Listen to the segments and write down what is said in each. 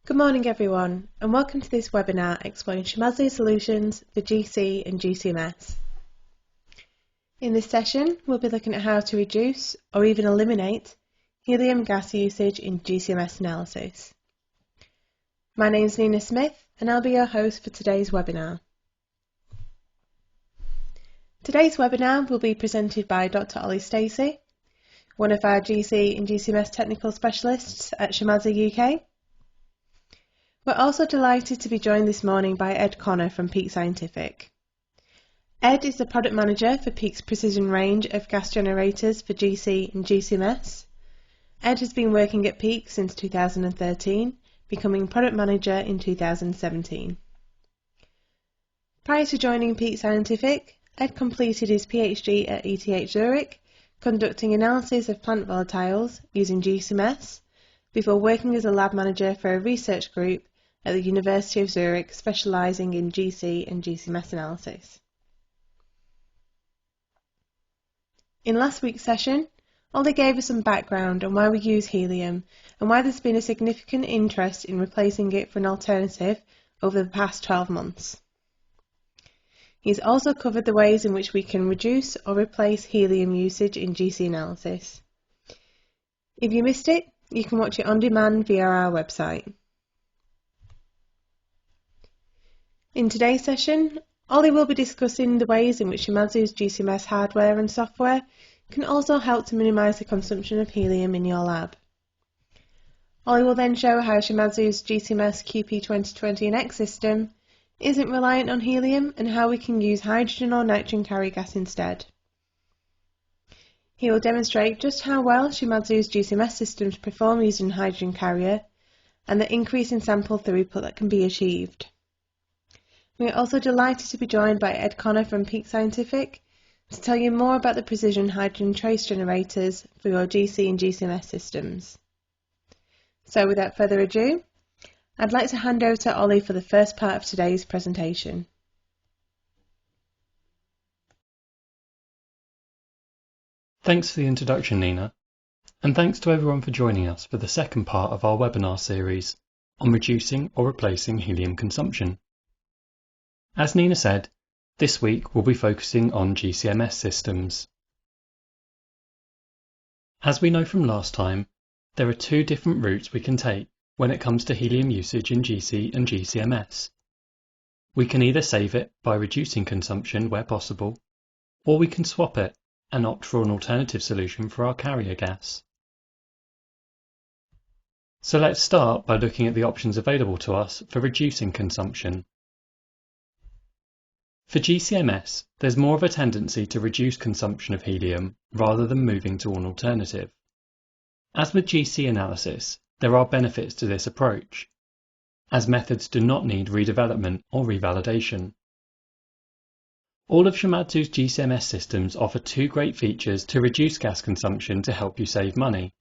Good morning everyone, and welcome to this webinar exploring Shimadzu solutions for GC and GCMS. In this session, we'll be looking at how to reduce or even eliminate helium gas usage in GCMS analysis. My name is Nina Smith, and I'll be your host for today's webinar. Today's webinar will be presented by Dr. Ollie Stacey, one of our GC and GCMS technical specialists at Shimadzu UK. We're also delighted to be joined this morning by Ed Connor from Peak Scientific. Ed is the product manager for Peak's precision range of gas generators for GC and GCMS. Ed has been working at Peak since 2013, becoming product manager in 2017. Prior to joining Peak Scientific, Ed completed his PhD at ETH Zurich, conducting analysis of plant volatiles using GCMS, before working as a lab manager for a research group at the University of Zurich specialising in GC and GCMS analysis. In last week's session, Ollie gave us some background on why we use helium and why there's been a significant interest in replacing it for an alternative over the past 12 months. He's also covered the ways in which we can reduce or replace helium usage in GC analysis. If you missed it, you can watch it on demand via our website. In today's session, Ollie will be discussing the ways in which Shimadzu's GCMS hardware and software can also help to minimise the consumption of helium in your lab. Ollie will then show how Shimadzu's GCMS QP2020NX system isn't reliant on helium and how we can use hydrogen or nitrogen carrier gas instead. He will demonstrate just how well Shimadzu's GCMS systems perform using hydrogen carrier and the increase in sample throughput that can be achieved. We are also delighted to be joined by Ed Connor from Peak Scientific to tell you more about the precision hydrogen trace generators for your GC and GCMS systems. So without further ado, I'd like to hand over to Ollie for the first part of today's presentation. Thanks for the introduction, Nina, and thanks to everyone for joining us for the second part of our webinar series on reducing or replacing helium consumption. As Nina said, this week we'll be focusing on GCMS systems. As we know from last time, there are two different routes we can take when it comes to helium usage in GC and GCMS. We can either save it by reducing consumption where possible, or we can swap it and opt for an alternative solution for our carrier gas. So let's start by looking at the options available to us for reducing consumption. For GCMS, there's more of a tendency to reduce consumption of helium rather than moving to an alternative. As with GC analysis, there are benefits to this approach, as methods do not need redevelopment or revalidation. All of Shimadzu's GCMS systems offer two great features to reduce gas consumption to help you save money.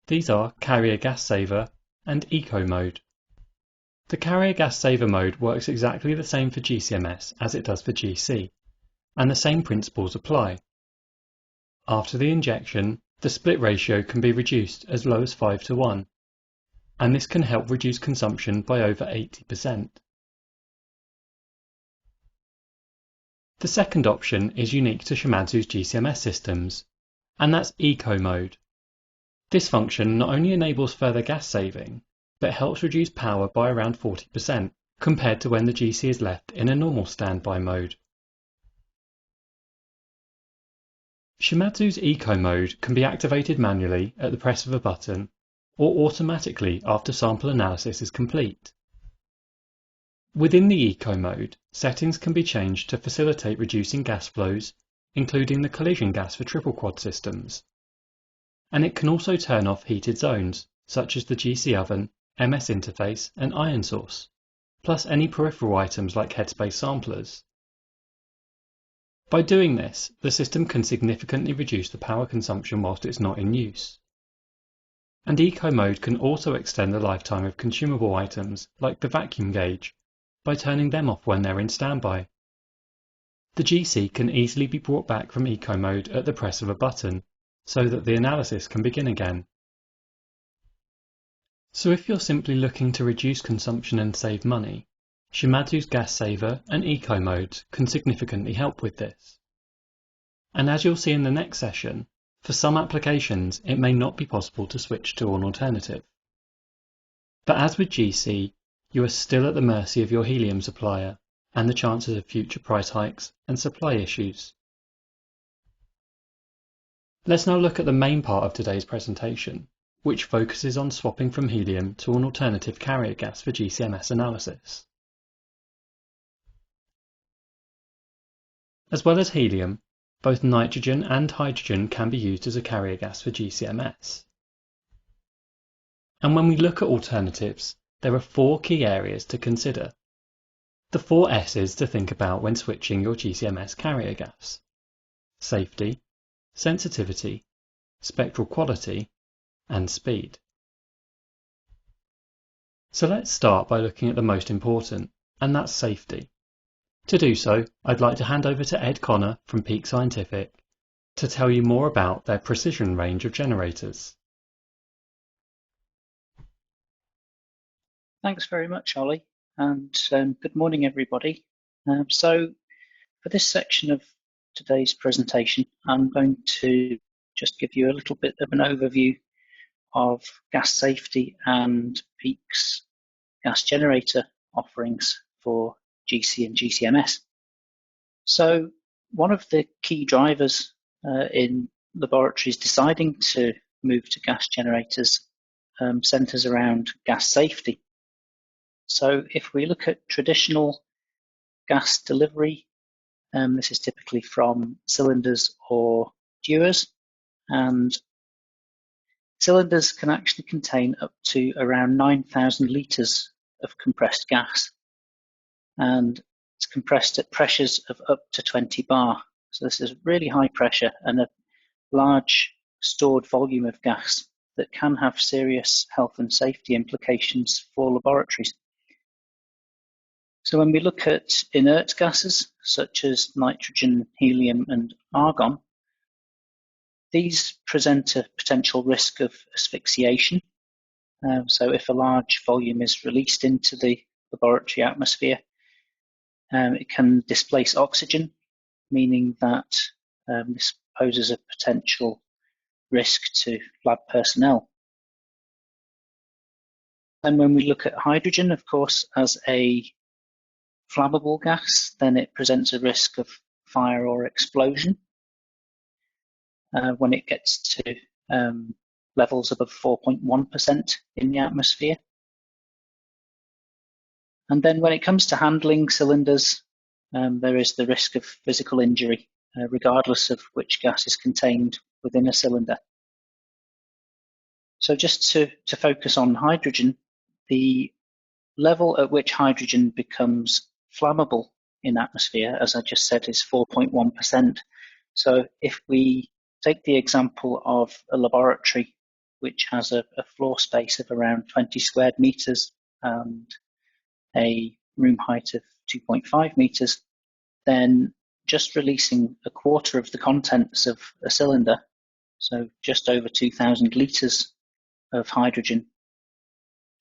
These are Carrier Gas Saver and Eco Mode. The Carrier Gas Saver mode works exactly the same for GCMS as it does for GC, and the same principles apply. After the injection, the split ratio can be reduced as low as 5:1, and this can help reduce consumption by over 80%. The second option is unique to Shimadzu's GCMS systems, and that's Eco Mode. This function not only enables further gas saving, but helps reduce power by around 40% compared to when the GC is left in a normal standby mode. Shimadzu's Eco Mode can be activated manually at the press of a button or automatically after sample analysis is complete. Within the Eco Mode, settings can be changed to facilitate reducing gas flows, including the collision gas for triple quad systems. And it can also turn off heated zones, such as the GC oven, MS interface and ion source, plus any peripheral items like headspace samplers. By doing this, the system can significantly reduce the power consumption whilst it's not in use. And Eco Mode can also extend the lifetime of consumable items like the vacuum gauge by turning them off when they're in standby. The GC can easily be brought back from Eco Mode at the press of a button, so that the analysis can begin again. So if you're simply looking to reduce consumption and save money, Shimadzu's gas saver and eco modes can significantly help with this. And as you'll see in the next session, for some applications it may not be possible to switch to an alternative. But as with GC, you are still at the mercy of your helium supplier and the chances of future price hikes and supply issues. Let's now look at the main part of today's presentation, which focuses on swapping from helium to an alternative carrier gas for GCMS analysis. As well as helium, both nitrogen and hydrogen can be used as a carrier gas for GCMS. And when we look at alternatives, there are 4 key areas to consider. The 4 S's to think about when switching your GCMS carrier gas: safety, sensitivity, spectral quality, and speed. So let's start by looking at the most important, and that's safety. To do so, I'd like to hand over to Ed Connor from Peak Scientific to tell you more about their precision range of generators. Thanks very much, Ollie, and good morning, everybody. So for this section of today's presentation, I'm going to just give you a little bit of an overview of gas safety and Peak's gas generator offerings for GC and GCMS. So one of the key drivers in laboratories deciding to move to gas generators centres around gas safety. So if we look at traditional gas delivery, this is typically from cylinders or dewars, and cylinders can actually contain up to around 9,000 litres of compressed gas, and it's compressed at pressures of up to 20 bar. So this is really high pressure and a large stored volume of gas that can have serious health and safety implications for laboratories. So when we look at inert gases, such as nitrogen, helium, and argon, these present a potential risk of asphyxiation. So if a large volume is released into the laboratory atmosphere, it can displace oxygen, meaning that this poses a potential risk to lab personnel. And when we look at hydrogen, of course, as a flammable gas, then it presents a risk of fire or explosion when it gets to levels above 4.1% in the atmosphere. And then when it comes to handling cylinders, there is the risk of physical injury, regardless of which gas is contained within a cylinder. So just to focus on hydrogen, the level at which hydrogen becomes flammable in atmosphere, as I just said, is 4.1%. So if we take the example of a laboratory which has a floor space of around 20 squared meters and a room height of 2.5 meters, then just releasing a quarter of the contents of a cylinder, so just over 2,000 liters of hydrogen,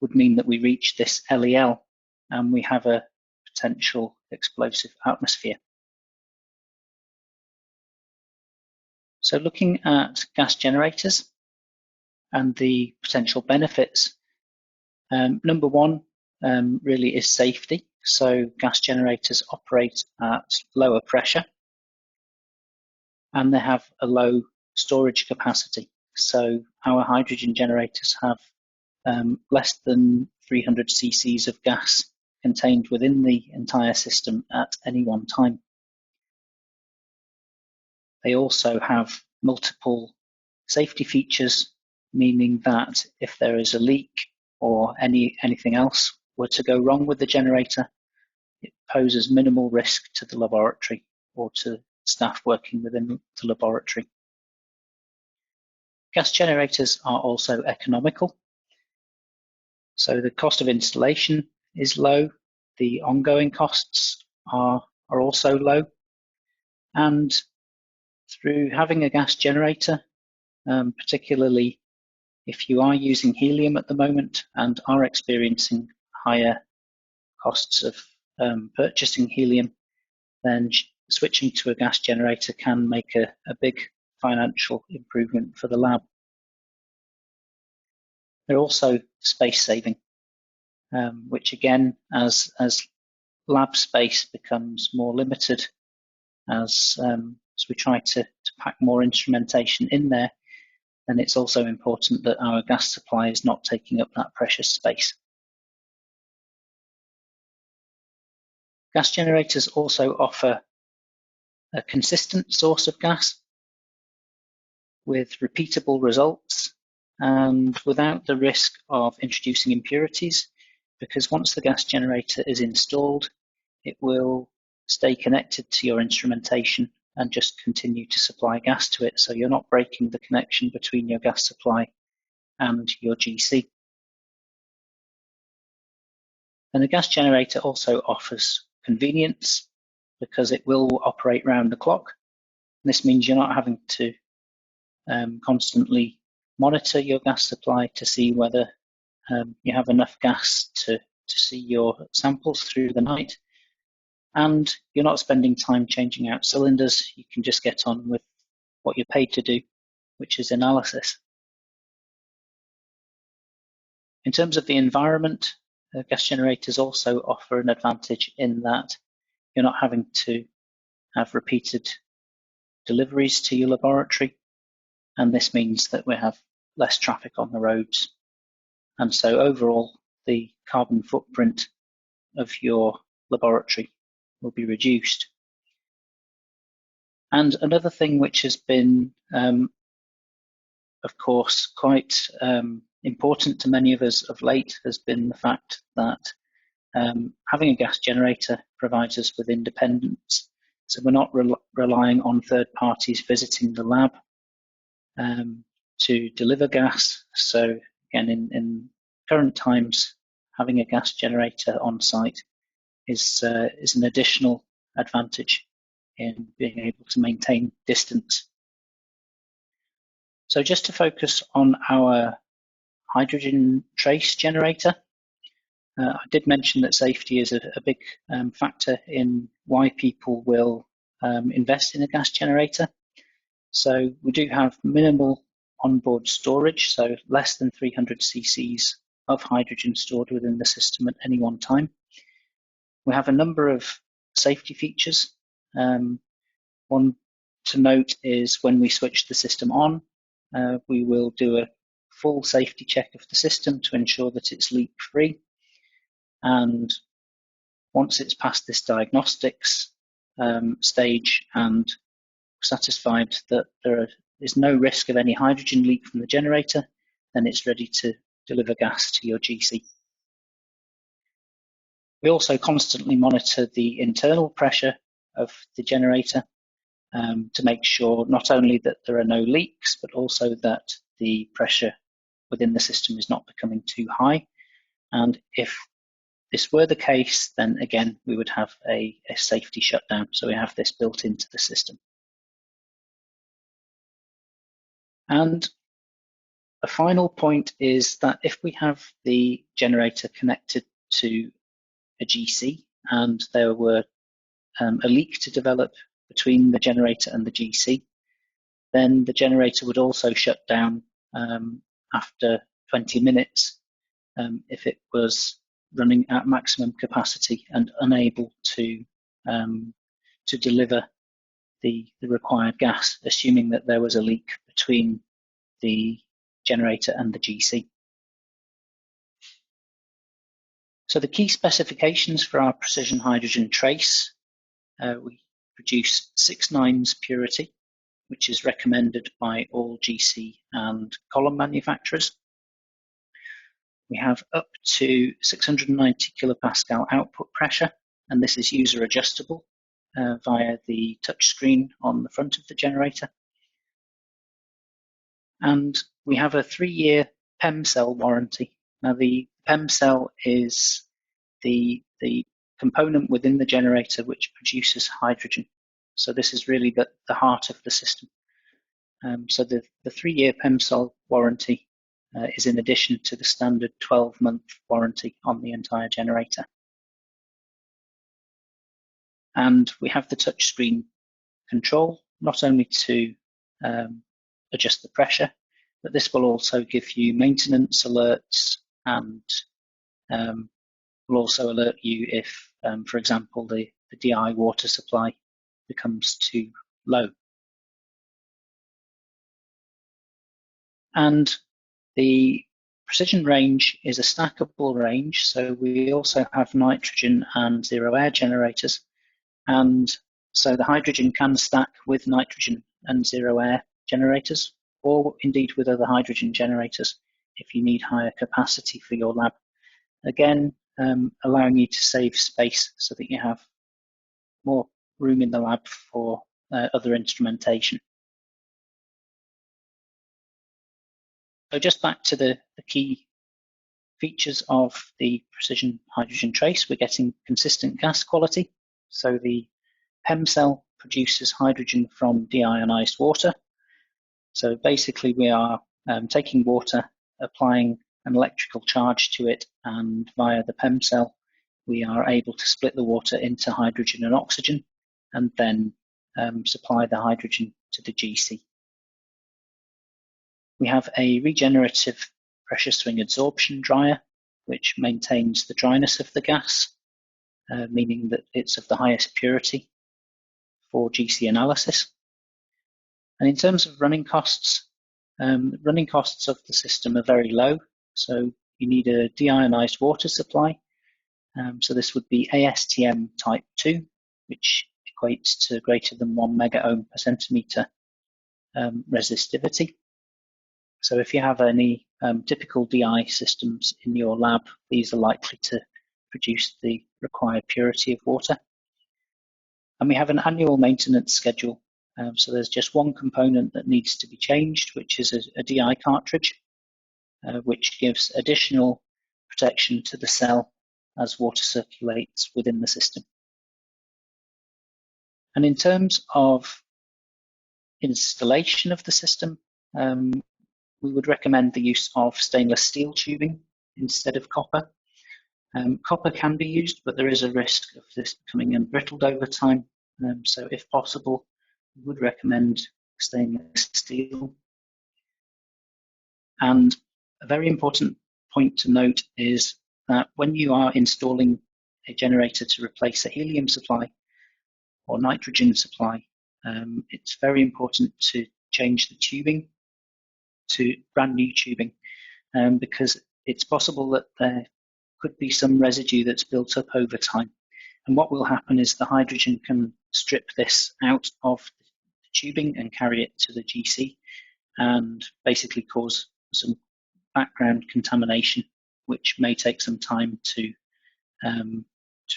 would mean that we reach this LEL and we have a potential explosive atmosphere. So looking at gas generators and the potential benefits, number one really is safety. So gas generators operate at lower pressure and they have a low storage capacity. So our hydrogen generators have less than 300 cc's of gas contained within the entire system at any one time. They also have multiple safety features, meaning that if there is a leak or anything else were to go wrong with the generator, it poses minimal risk to the laboratory or to staff working within the laboratory. Gas generators are also economical. So the cost of installation is low, the ongoing costs are also low, and through having a gas generator, particularly If you are using helium at the moment and are experiencing higher costs of purchasing helium, then switching to a gas generator can make a big financial improvement for the lab. They're also space saving, which again, as lab space becomes more limited, as we try to pack more instrumentation in there, then it's also important that our gas supply is not taking up that precious space. Gas generators also offer a consistent source of gas with repeatable results and without the risk of introducing impurities, because once the gas generator is installed, it will stay connected to your instrumentation and just continue to supply gas to it, so you're not breaking the connection between your gas supply and your GC. And the gas generator also offers convenience because it will operate round the clock. This means you're not having to constantly monitor your gas supply to see whether you have enough gas to see your samples through the night. And you're not spending time changing out cylinders. You can just get on with what you're paid to do, which is analysis. In terms of the environment, gas generators also offer an advantage in that you're not having to have repeated deliveries to your laboratory, and this means that we have less traffic on the roads. And so overall, the carbon footprint of your laboratory will be reduced. And another thing which has been, of course, quite important to many of us of late has been the fact that having a gas generator provides us with independence. So we're not relying on third parties visiting the lab to deliver gas. So again, in current times, having a gas generator on site is an additional advantage in being able to maintain distance. So just to focus on our hydrogen trace generator, I did mention that safety is a big factor in why people will invest in a gas generator. So we do have minimal onboard storage, so less than 300 cc's of hydrogen stored within the system at any one time. We have a number of safety features. One to note is when we switch the system on, we will do a full safety check of the system to ensure that it's leak-free. And once it's past this diagnostics stage and satisfied that there is no risk of any hydrogen leak from the generator, then it's ready to deliver gas to your GC. We also constantly monitor the internal pressure of the generator to make sure not only that there are no leaks, but also that the pressure within the system is not becoming too high. And if this were the case, then again, we would have a safety shutdown. So we have this built into the system. And a final point is that if we have the generator connected to a GC and there were a leak to develop between the generator and the GC, then the generator would also shut down after 20 minutes if it was running at maximum capacity and unable to deliver the required gas, assuming that there was a leak between the generator and the GC. So the key specifications for our precision hydrogen trace, we produce 6 nines purity, which is recommended by all GC and column manufacturers. We have up to 690 kilopascal output pressure, and this is user adjustable via the touch screen on the front of the generator. And we have a 3-year PEM cell warranty. Now the PEM cell is the component within the generator which produces hydrogen. So this is really the heart of the system. So the 3-year PEM cell warranty is in addition to the standard 12-month warranty on the entire generator. And we have the touchscreen control, not only to adjust the pressure, but this will also give you maintenance alerts and will also alert you if, for example, the DI water supply becomes too low. And the precision range is a stackable range, so we also have nitrogen and zero air generators. And so the hydrogen can stack with nitrogen and zero air generators, or indeed with other hydrogen generators if you need higher capacity for your lab. Again, allowing you to save space so that you have more room in the lab for other instrumentation. So just back to the key features of the precision hydrogen trace, we're getting consistent gas quality. So the PEM cell produces hydrogen from deionized water. So basically we are taking water, applying an electrical charge to it, and via the PEM cell we are able to split the water into hydrogen and oxygen and then supply the hydrogen to the GC. We have a regenerative pressure swing adsorption dryer, which maintains the dryness of the gas, meaning that it's of the highest purity for GC analysis. And in terms of running costs of the system are very low. So you need a deionized water supply. So this would be ASTM type 2, which equates to greater than 1 megaohm per centimeter resistivity. So if you have any typical DI systems in your lab, these are likely to produce the required purity of water. And we have an annual maintenance schedule. So there's just one component that needs to be changed, which is a DI cartridge, which gives additional protection to the cell as water circulates within the system. And in terms of installation of the system, we would recommend the use of stainless steel tubing instead of copper. Copper can be used, but there is a risk of this becoming embrittled over time. So if possible, we would recommend stainless steel. And a very important point to note is that when you are installing a generator to replace a helium supply or nitrogen supply, it's very important to change the tubing to brand new tubing, because it's possible that there could be some residue that's built up over time. And what will happen is the hydrogen can strip this out of the tubing and carry it to the GC and basically cause some background contamination, which may take some time to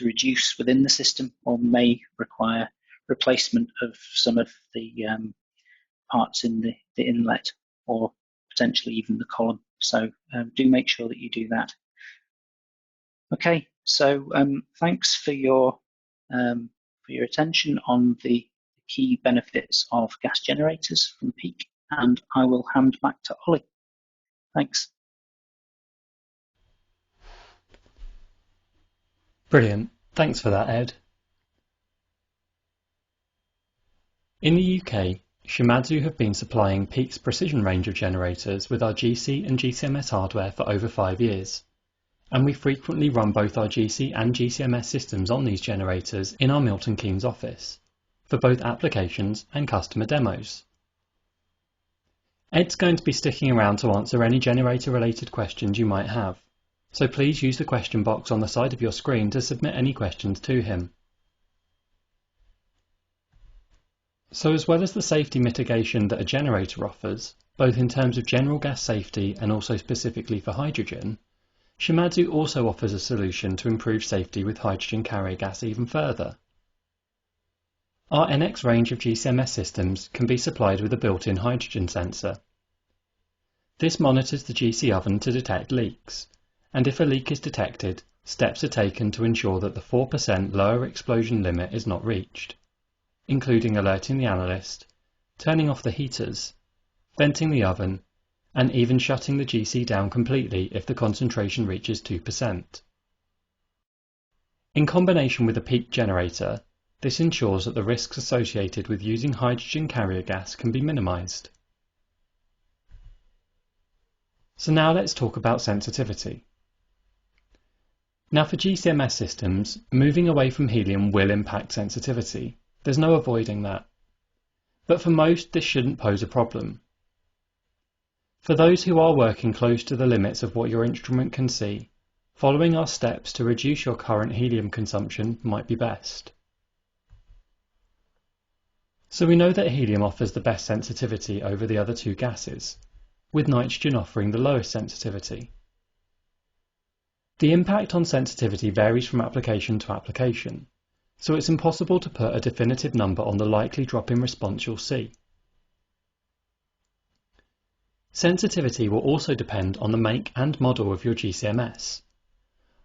reduce within the system, or may require replacement of some of the parts in the inlet, or potentially even the column. So do make sure that you do that. Okay, so thanks for your attention on the key benefits of gas generators from Peak, and I will hand back to Ollie. Thanks. Brilliant. Thanks for that, Ed. In the UK, Shimadzu have been supplying Peak's precision range of generators with our GC and GCMS hardware for over 5 years, and we frequently run both our GC and GCMS systems on these generators in our Milton Keynes office, for both applications and customer demos. Ed's going to be sticking around to answer any generator-related questions you might have, so please use the question box on the side of your screen to submit any questions to him. So as well as the safety mitigation that a generator offers, both in terms of general gas safety and also specifically for hydrogen, Shimadzu also offers a solution to improve safety with hydrogen carrier gas even further. Our NX range of GCMS systems can be supplied with a built-in hydrogen sensor. This monitors the GC oven to detect leaks, and if a leak is detected, steps are taken to ensure that the 4% lower explosion limit is not reached, including alerting the analyst, turning off the heaters, venting the oven, and even shutting the GC down completely if the concentration reaches 2%. In combination with a peak generator, this ensures that the risks associated with using hydrogen carrier gas can be minimised. So now let's talk about sensitivity. Now for GCMS systems, moving away from helium will impact sensitivity. There's no avoiding that. But for most, this shouldn't pose a problem. For those who are working close to the limits of what your instrument can see, following our steps to reduce your current helium consumption might be best. So we know that helium offers the best sensitivity over the other two gases, with nitrogen offering the lowest sensitivity. The impact on sensitivity varies from application to application, so it's impossible to put a definitive number on the likely drop in response you'll see. Sensitivity will also depend on the make and model of your GCMS.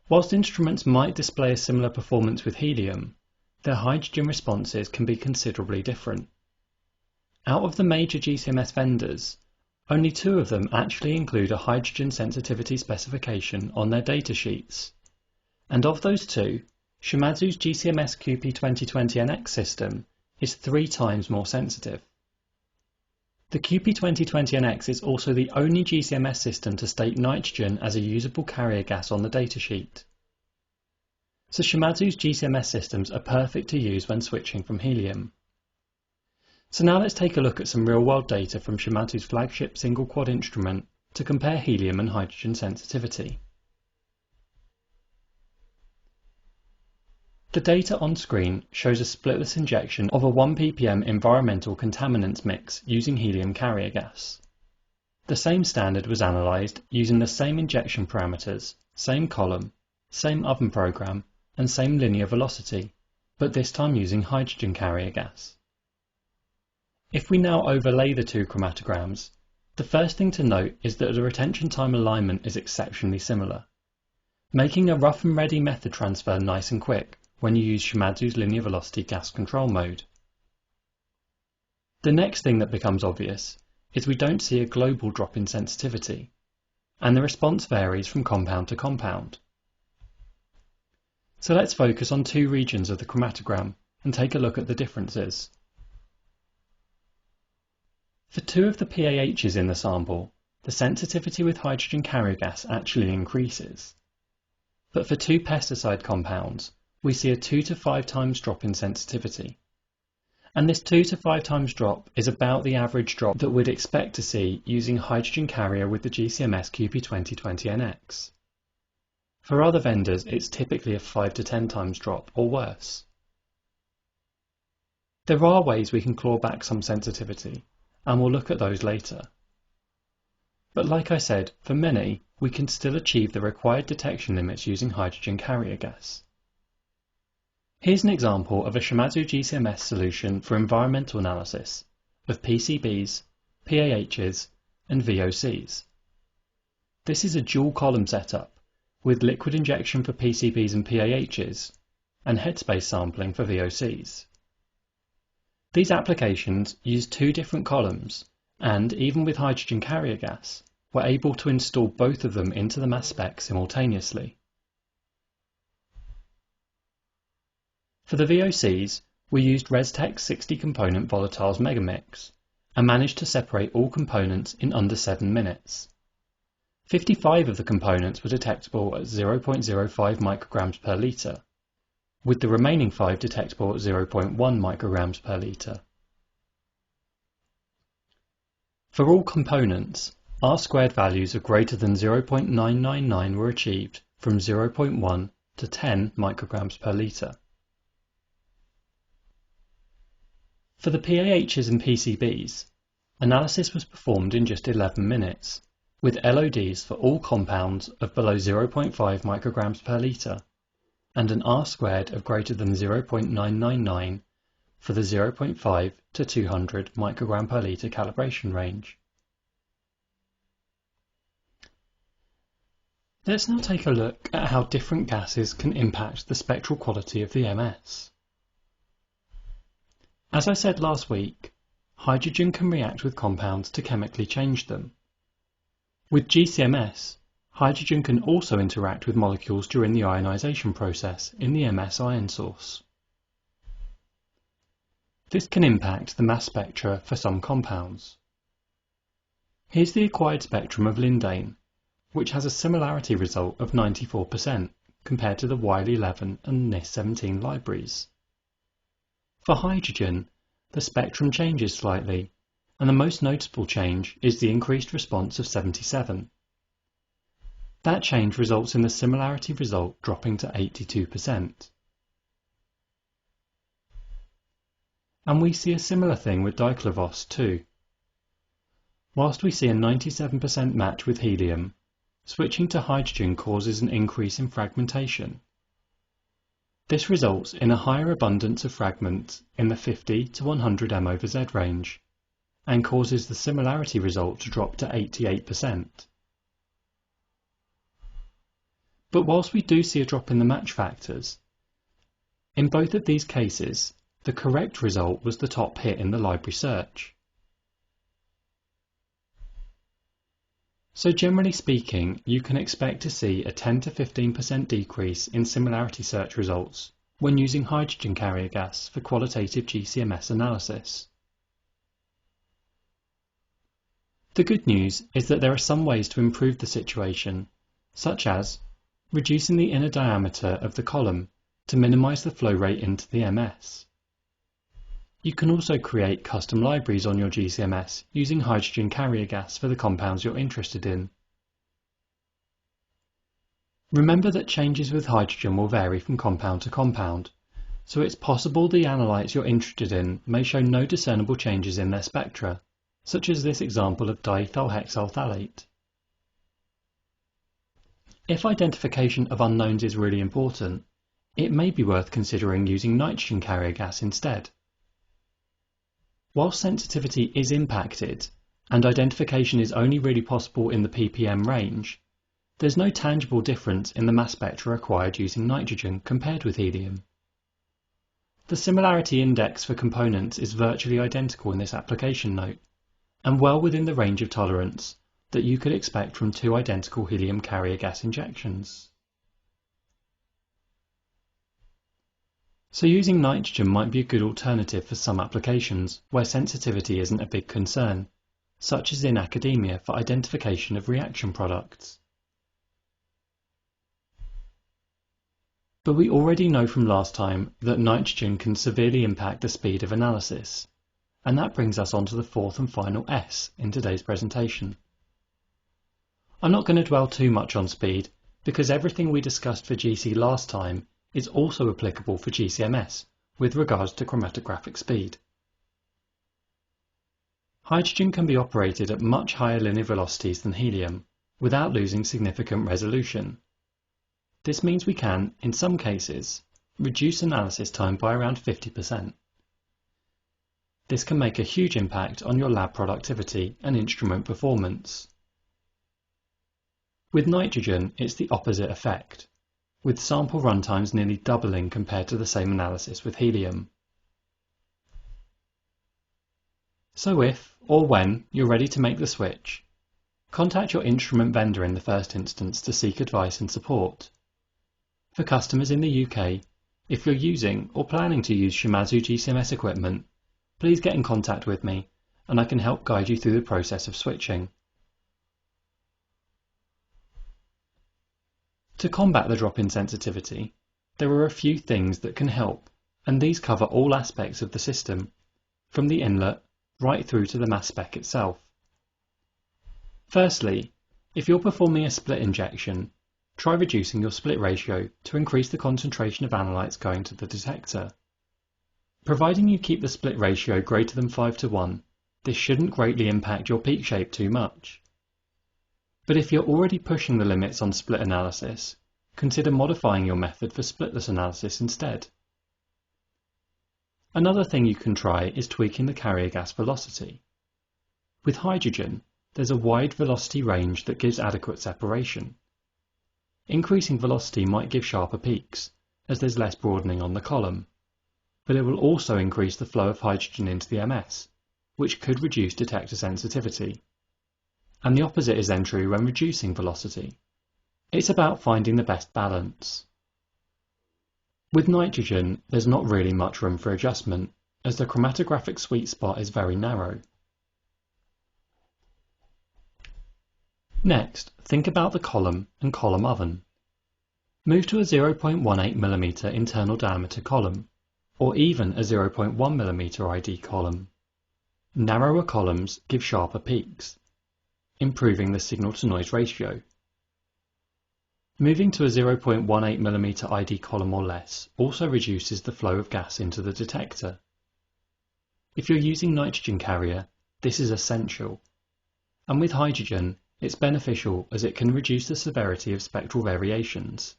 Whilst instruments might display a similar performance with helium, their hydrogen responses can be considerably different. Out of the major GCMS vendors, only 2 of them actually include a hydrogen sensitivity specification on their datasheets, and of those 2, Shimadzu's GCMS QP2020NX system is 3 times more sensitive. The QP2020NX is also the only GCMS system to state nitrogen as a usable carrier gas on the datasheet. So Shimadzu's GCMS systems are perfect to use when switching from helium. So now let's take a look at some real-world data from Shimadzu's flagship single-quad instrument to compare helium and hydrogen sensitivity. The data on screen shows a splitless injection of a 1 ppm environmental contaminants mix using helium carrier gas. The same standard was analysed using the same injection parameters, same column, same oven program, and same linear velocity, but this time using hydrogen carrier gas. If we now overlay the 2 chromatograms, the first thing to note is that the retention time alignment is exceptionally similar, making a rough and ready method transfer nice and quick when you use Shimadzu's linear velocity gas control mode. The next thing that becomes obvious is we don't see a global drop in sensitivity, and the response varies from compound to compound. So let's focus on 2 regions of the chromatogram and take a look at the differences. For 2 of the PAHs in the sample, the sensitivity with hydrogen carrier gas actually increases. But for 2 pesticide compounds, we see a 2 to 5 times drop in sensitivity. And this 2 to 5 times drop is about the average drop that we'd expect to see using hydrogen carrier with the GCMS QP2020NX. For other vendors, it's typically a 5 to 10 times drop or worse. There are ways we can claw back some sensitivity, and we'll look at those later. But like I said, for many, we can still achieve the required detection limits using hydrogen carrier gas. Here's an example of a Shimadzu GCMS solution for environmental analysis of PCBs, PAHs, and VOCs. This is a dual column setup with liquid injection for PCBs and PAHs and headspace sampling for VOCs. These applications use 2 different columns and, even with hydrogen carrier gas, we're able to install both of them into the mass spec simultaneously. For the VOCs, we used ResTech's 60 component volatiles megamix and managed to separate all components in under 7 minutes. 55 of the components were detectable at 0.05 micrograms per litre, with the remaining 5 detectable at 0.1 micrograms per litre. For all components, R-squared values of greater than 0.999 were achieved from 0.1 to 10 micrograms per litre. For the PAHs and PCBs, analysis was performed in just 11 minutes, with LODs for all compounds of below 0.5 micrograms per litre, and an R-squared of greater than 0.999 for the 0.5 to 200 microgram per litre calibration range. Let's now take a look at how different gases can impact the spectral quality of the MS. As I said last week, hydrogen can react with compounds to chemically change them. With GCMS, hydrogen can also interact with molecules during the ionization process in the MS ion source. This can impact the mass spectra for some compounds. Here's the acquired spectrum of lindane, which has a similarity result of 94% compared to the YL11 and NIS17 libraries. For hydrogen, the spectrum changes slightly, and the most noticeable change is the increased response of 77. That change results in the similarity result dropping to 82%. And we see a similar thing with diclovos too. Whilst we see a 97% match with helium, switching to hydrogen causes an increase in fragmentation. This results in a higher abundance of fragments in the 50 to 100 m/Z range, and causes the similarity result to drop to 88%. But whilst we do see a drop in the match factors, in both of these cases, the correct result was the top hit in the library search. So generally speaking, you can expect to see a 10 to 15% decrease in similarity search results when using hydrogen carrier gas for qualitative GCMS analysis. The good news is that there are some ways to improve the situation, such as reducing the inner diameter of the column to minimize the flow rate into the MS. You can also create custom libraries on your GCMS using hydrogen carrier gas for the compounds you're interested in. Remember that changes with hydrogen will vary from compound to compound, so it's possible the analytes you're interested in may show no discernible changes in their spectra, such as this example of diethylhexyl phthalate. If identification of unknowns is really important, it may be worth considering using nitrogen carrier gas instead. While sensitivity is impacted, and identification is only really possible in the ppm range, there's no tangible difference in the mass spectra acquired using nitrogen compared with helium. The similarity index for components is virtually identical in this application note, and well within the range of tolerance that you could expect from two identical helium carrier gas injections. So using nitrogen might be a good alternative for some applications where sensitivity isn't a big concern, such as in academia for identification of reaction products. But we already know from last time that nitrogen can severely impact the speed of analysis, and that brings us on to the fourth and final S in today's presentation. I'm not going to dwell too much on speed, because everything we discussed for GC last time is also applicable for GCMS with regards to chromatographic speed. Hydrogen can be operated at much higher linear velocities than helium without losing significant resolution. This means we can, in some cases, reduce analysis time by around 50%. This can make a huge impact on your lab productivity and instrument performance. With nitrogen, it's the opposite effect, with sample runtimes nearly doubling compared to the same analysis with helium. So if, or when, you're ready to make the switch, contact your instrument vendor in the first instance to seek advice and support. For customers in the UK, if you're using or planning to use Shimadzu GCMS equipment, please get in contact with me and I can help guide you through the process of switching. To combat the drop in sensitivity, there are a few things that can help, and these cover all aspects of the system, from the inlet right through to the mass spec itself. Firstly, if you're performing a split injection, try reducing your split ratio to increase the concentration of analytes going to the detector. Providing you keep the split ratio greater than 5:1, this shouldn't greatly impact your peak shape too much. But if you're already pushing the limits on split analysis, consider modifying your method for splitless analysis instead. Another thing you can try is tweaking the carrier gas velocity. With hydrogen, there's a wide velocity range that gives adequate separation. Increasing velocity might give sharper peaks, as there's less broadening on the column, but it will also increase the flow of hydrogen into the MS, which could reduce detector sensitivity. and the opposite is then true when reducing velocity. It's about finding the best balance. With nitrogen, there's not really much room for adjustment, as the chromatographic sweet spot is very narrow. Next, think about the column and column oven. Move to a 0.18mm internal diameter column, or even a 0.1mm ID column. Narrower columns give sharper peaks, improving the signal-to-noise ratio. Moving to a 0.18mm ID column or less also reduces the flow of gas into the detector. If you're using nitrogen carrier, this is essential. And with hydrogen, it's beneficial as it can reduce the severity of spectral variations.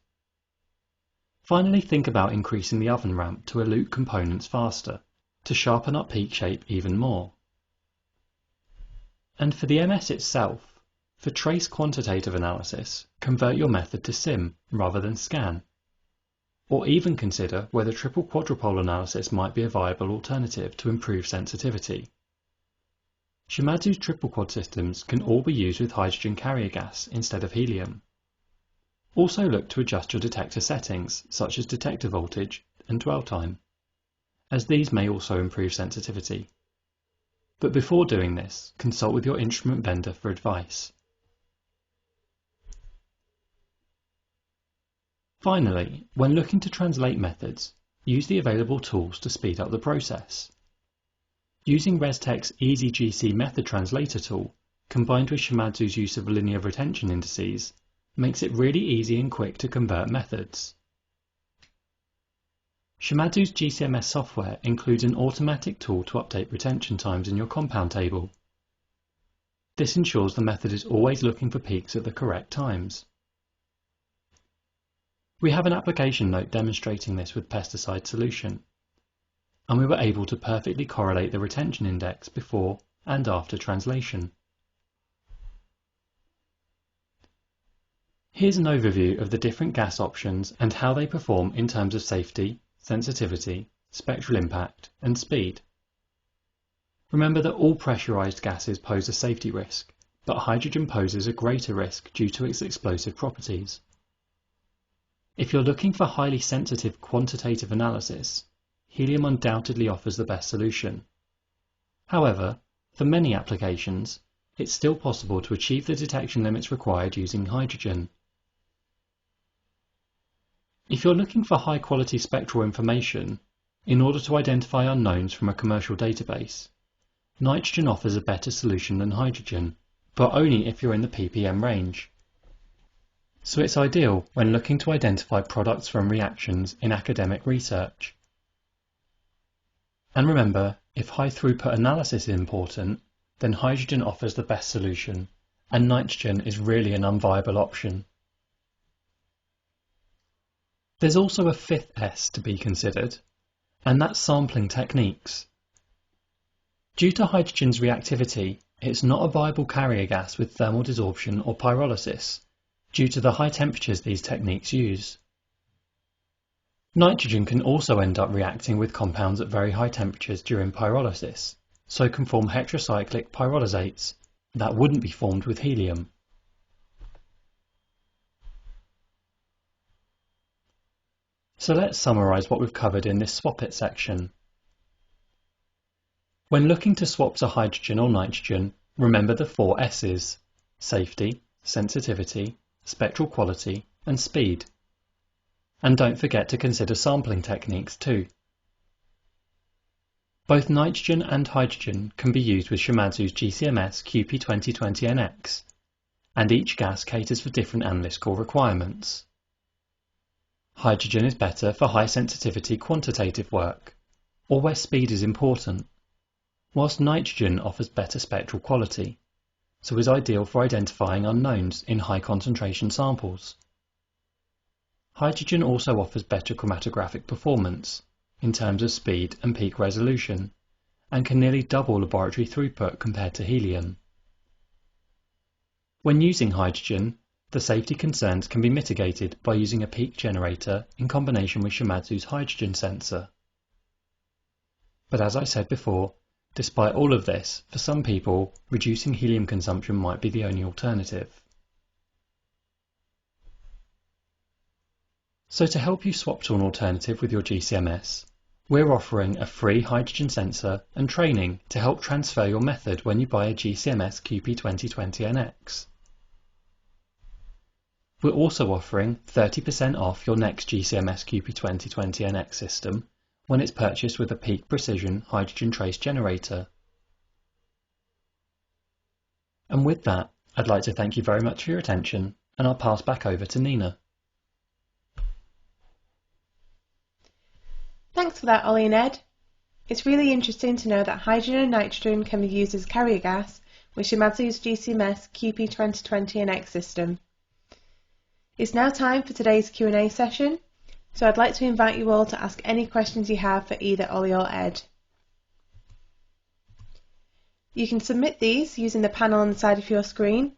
Finally, think about increasing the oven ramp to elute components faster, to sharpen up peak shape even more. And for the MS itself, for trace quantitative analysis, convert your method to SIM rather than scan. Or even consider whether triple quadrupole analysis might be a viable alternative to improve sensitivity. Shimadzu's triple quad systems can all be used with hydrogen carrier gas instead of helium. Also look to adjust your detector settings, such as detector voltage and dwell time, as these may also improve sensitivity. But before doing this, consult with your instrument vendor for advice. Finally, when looking to translate methods, use the available tools to speed up the process. Using ResTech's Easy GC method translator tool, combined with Shimadzu's use of linear retention indices, makes it really easy and quick to convert methods. Shimadzu's GCMS software includes an automatic tool to update retention times in your compound table. This ensures the method is always looking for peaks at the correct times. We have an application note demonstrating this with pesticide solution, and we were able to perfectly correlate the retention index before and after translation. Here's an overview of the different gas options and how they perform in terms of safety, sensitivity, spectral impact, and speed. Remember that all pressurized gases pose a safety risk, but hydrogen poses a greater risk due to its explosive properties. If you're looking for highly sensitive quantitative analysis, helium undoubtedly offers the best solution. However, for many applications, it's still possible to achieve the detection limits required using hydrogen. If you're looking for high-quality spectral information, in order to identify unknowns from a commercial database, nitrogen offers a better solution than hydrogen, but only if you're in the ppm range. So it's ideal when looking to identify products from reactions in academic research. And remember, if high-throughput analysis is important, then hydrogen offers the best solution, and nitrogen is really an unviable option. There's also a fifth S to be considered, and that's sampling techniques. Due to hydrogen's reactivity, it's not a viable carrier gas with thermal desorption or pyrolysis, due to the high temperatures these techniques use. Nitrogen can also end up reacting with compounds at very high temperatures during pyrolysis, so can form heterocyclic pyrolysates that wouldn't be formed with helium. So let's summarise what we've covered in this swap it section. When looking to swap to hydrogen or nitrogen, remember the 4 S's: safety, sensitivity, spectral quality, and speed. And don't forget to consider sampling techniques too. Both nitrogen and hydrogen can be used with Shimadzu's GCMS QP2020NX, and each gas caters for different analytical requirements. Hydrogen is better for high sensitivity quantitative work, or where speed is important, whilst nitrogen offers better spectral quality, so is ideal for identifying unknowns in high concentration samples. Hydrogen also offers better chromatographic performance in terms of speed and peak resolution, and can nearly double laboratory throughput compared to helium. When using hydrogen, the safety concerns can be mitigated by using a peak generator in combination with Shimadzu's hydrogen sensor. But as I said before, Despite all of this, for some people, reducing helium consumption might be the only alternative. So to help you swap to an alternative with your GCMS, we're offering a free hydrogen sensor and training to help transfer your method when you buy a GCMS QP2020NX. We're also offering 30% off your next GCMS QP2020NX system when it's purchased with a Peak Precision hydrogen trace generator. And with that, I'd like to thank you very much for your attention, and I'll pass back over to Nina. Thanks for that, Ollie and Ed. It's really interesting to know that hydrogen and nitrogen can be used as carrier gas with Shimadzu's GCMS QP2020NX system. It's now time for today's Q&A session, so I'd like to invite you all to ask any questions you have for either Ollie or Ed. You can submit these using the panel on the side of your screen,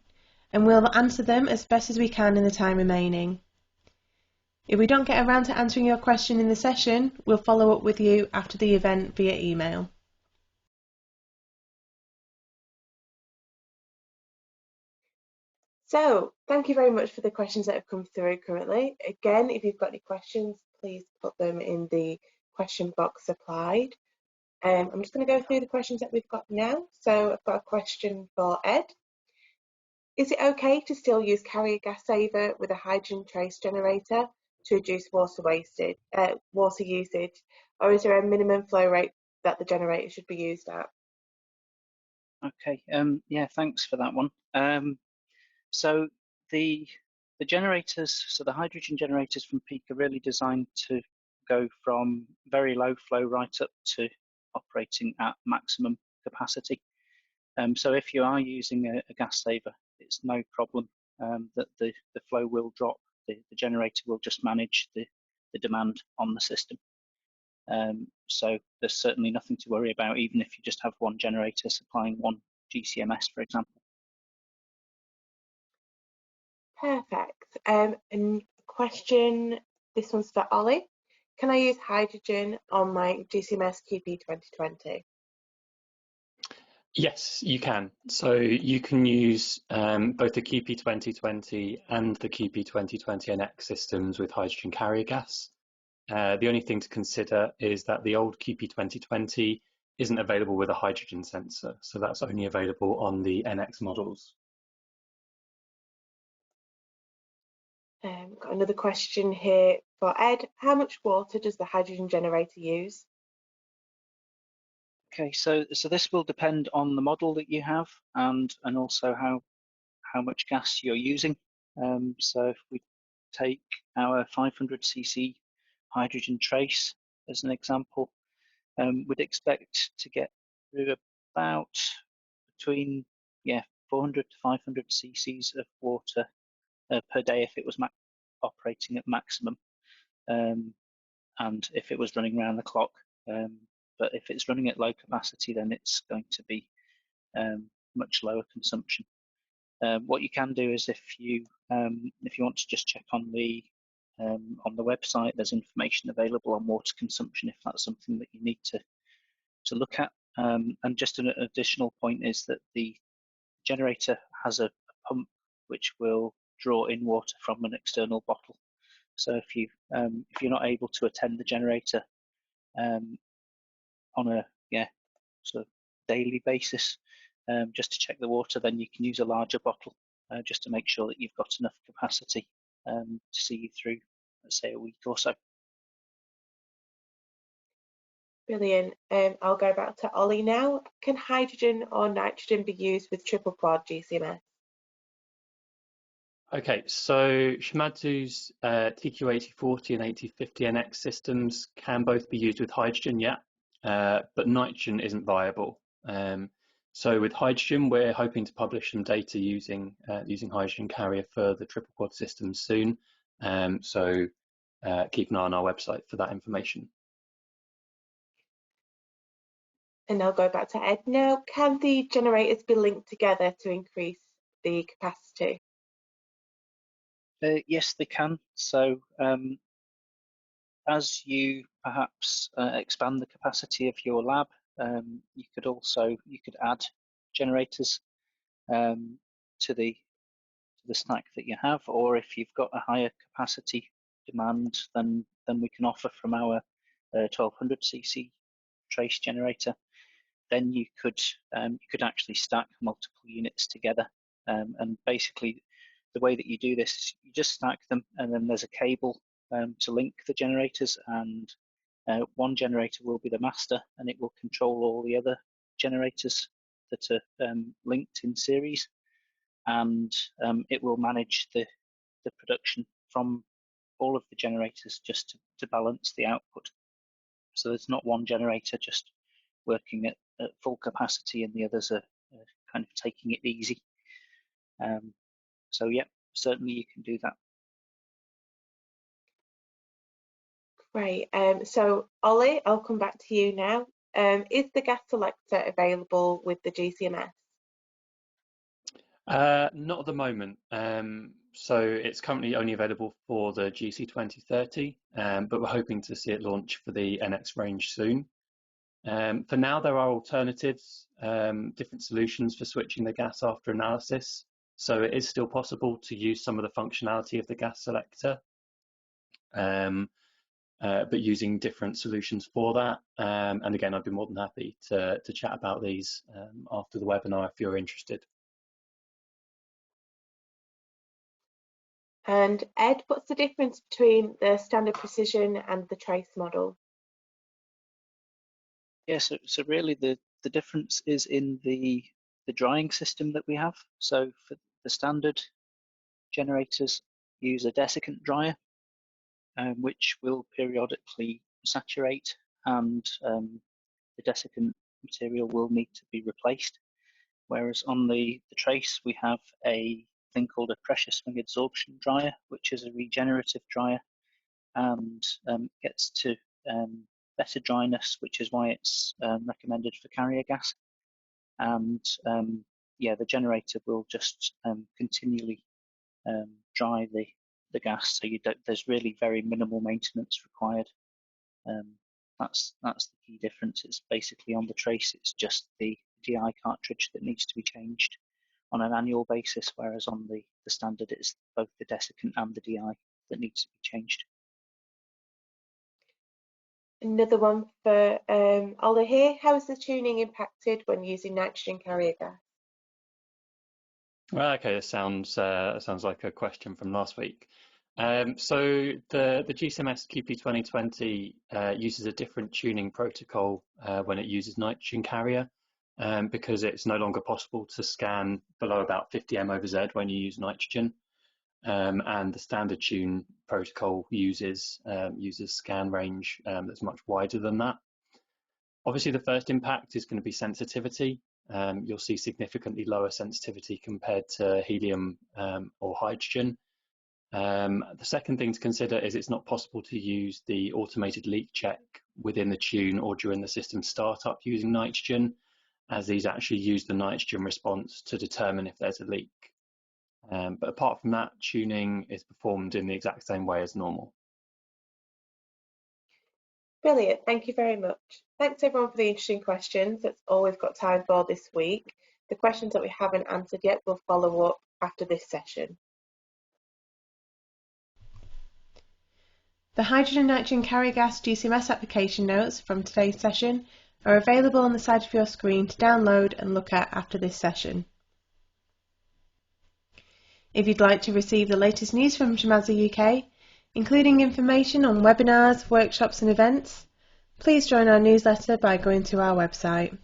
and we'll answer them as best as we can in the time remaining. If we don't get around to answering your question in the session, we'll follow up with you after the event via email. So, thank you very much for the questions that have come through currently. Again, if you've got any questions, please put them in the question box supplied. I'm just going to go through the questions that we've got now. So I've got a question for Ed. Is it okay to still use carrier gas saver with a hydrogen trace generator to reduce water usage, or is there a minimum flow rate that the generator should be used at? Okay, yeah, thanks for that one. So the generators, so the hydrogen generators from Peak are really designed to go from very low flow right up to operating at maximum capacity. So if you are using a gas saver, it's no problem that the flow will drop. The generator will just manage the demand on the system. So there's certainly nothing to worry about, even if you just have one generator supplying one GCMS, for example. Perfect. And question, this one's for Ollie. Can I use hydrogen on my GCMS QP 2020? Yes, you can. So you can use both the QP 2020 and the QP 2020NX systems with hydrogen carrier gas. The only thing to consider is that the old QP 2020 isn't available with a hydrogen sensor, so that's only available on the NX models. Got another question here for Ed. How much water does the hydrogen generator use? Okay, so this will depend on the model that you have and also how much gas you're using. So if we take our 500cc hydrogen trace as an example, we'd expect to get through about between 400 to 500 cc's of water per day if it was operating at maximum, and if it was running around the clock. But if it's running at low capacity, then it's going to be much lower consumption. What you can do is if you want to just check on the website, there's information available on water consumption if that's something that you need to look at. And just an additional point is that the generator has a pump which will draw in water from an external bottle. So if you're not able to attend the generator on a sort of daily basis, just to check the water, then you can use a larger bottle just to make sure that you've got enough capacity to see you through, let's say, a week or so. Brilliant. I'll go back to Ollie now. Can hydrogen or nitrogen be used with triple quad GCMS? Okay, so Shimadzu's TQ8040 and 8050NX systems can both be used with hydrogen, but nitrogen isn't viable. So with hydrogen, we're hoping to publish some data using hydrogen carrier for the triple quad systems soon. So keep an eye on our website for that information. And I'll go back to Ed now. Can the generators be linked together to increase the capacity? Yes, they can. So as you perhaps expand the capacity of your lab, you could add generators to the stack that you have, or if you've got a higher capacity demand than we can offer from our 1200 cc trace generator, then you could actually stack multiple units together. And basically, the way that you do this is you just stack them, and then there's a cable to link the generators, and one generator will be the master, and it will control all the other generators that are linked in series, and it will manage the production from all of the generators just to balance the output. So there's not one generator just working at full capacity and the others are kind of taking it easy. So yeah, certainly you can do that. Great. So Ollie, I'll come back to you now. Is the gas selector available with the GCMS? Not at the moment. So it's currently only available for the GC 2030, but we're hoping to see it launch for the NX range soon. For now, there are alternatives, different solutions for switching the gas after analysis. So it is still possible to use some of the functionality of the gas selector, but using different solutions for that. And again, I'd be more than happy to chat about these after the webinar if you're interested. And Ed, what's the difference between the standard precision and the trace model? Yeah, so really the difference is in the drying system that we have. So for the standard generators use a desiccant dryer, which will periodically saturate, and the desiccant material will need to be replaced. Whereas on the trace, we have a thing called a pressure swing adsorption dryer, which is a regenerative dryer and gets to better dryness, which is why it's recommended for carrier gas. And yeah, the generator will just continually dry the gas, so there's really very minimal maintenance required. That's the key difference. It's basically on the trace, it's just the DI cartridge that needs to be changed on an annual basis, whereas on the standard it's both the desiccant and the DI that needs to be changed. Another one for Ollie here. How is the tuning impacted when using nitrogen carrier gas? Well, okay, this sounds like a question from last week. So the GCMS QP 2020 uses a different tuning protocol when it uses nitrogen carrier, because it's no longer possible to scan below about 50 m/Z when you use nitrogen, and the standard tune protocol uses scan range that's much wider than that. Obviously, the first impact is going to be sensitivity. You'll see significantly lower sensitivity compared to helium or hydrogen. The second thing to consider is it's not possible to use the automated leak check within the tune or during the system startup using nitrogen, as these actually use the nitrogen response to determine if there's a leak. But apart from that, tuning is performed in the exact same way as normal. Brilliant, thank you very much. Thanks everyone for the interesting questions. That's all we've got time for this week. The questions that we haven't answered yet will follow up after this session. The hydrogen nitrogen carrier gas GCMS application notes from today's session are available on the side of your screen to download and look at after this session. If you'd like to receive the latest news from Shimadzu UK, including information on webinars, workshops and events, please join our newsletter by going to our website.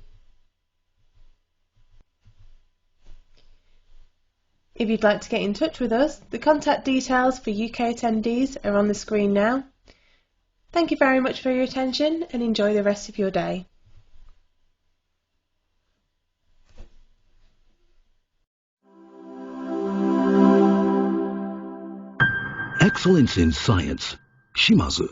If you'd like to get in touch with us, the contact details for UK attendees are on the screen now. Thank you very much for your attention and enjoy the rest of your day. Excellence in science. Shimadzu.